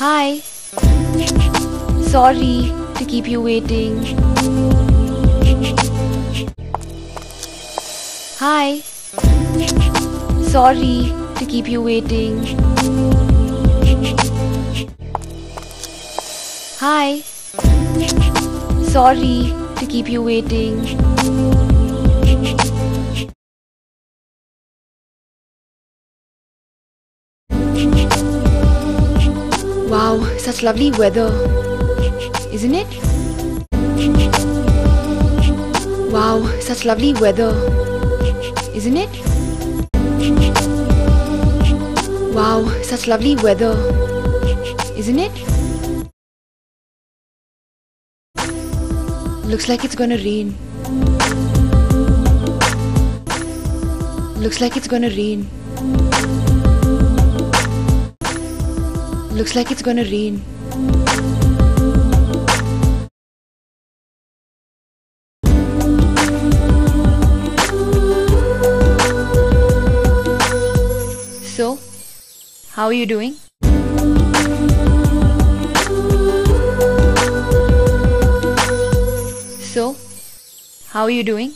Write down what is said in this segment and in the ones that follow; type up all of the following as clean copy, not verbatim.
Hi. Sorry to keep you waiting. Hi. Sorry to keep you waiting. Hi. Sorry to keep you waiting. Wow, such lovely weather, isn't it? Wow, such lovely weather, isn't it? Wow, such lovely weather, isn't it? Looks like it's gonna rain. Looks like it's gonna rain. Looks like it's gonna rain. So, how are you doing? So, how are you doing?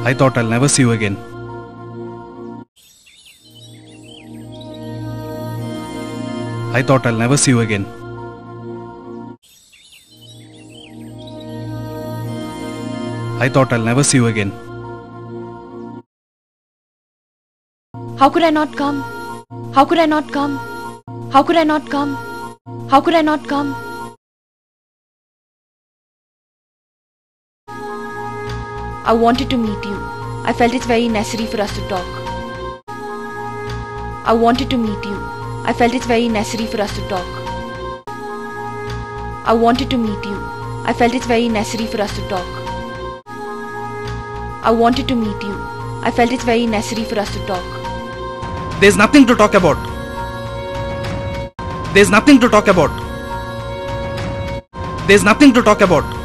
I thought I'll never see you again. I thought I'll never see you again. I thought I'll never see you again. How could I not come? How could I not come? How could I not come? How could I not come? I wanted to meet you. I felt it's very necessary for us to talk. I wanted to meet you. I felt it's very necessary for us to talk. I wanted to meet you. I felt it's very necessary for us to talk. I wanted to meet you. I felt it's very necessary for us to talk. There's nothing to talk about. There's nothing to talk about. There's nothing to talk about.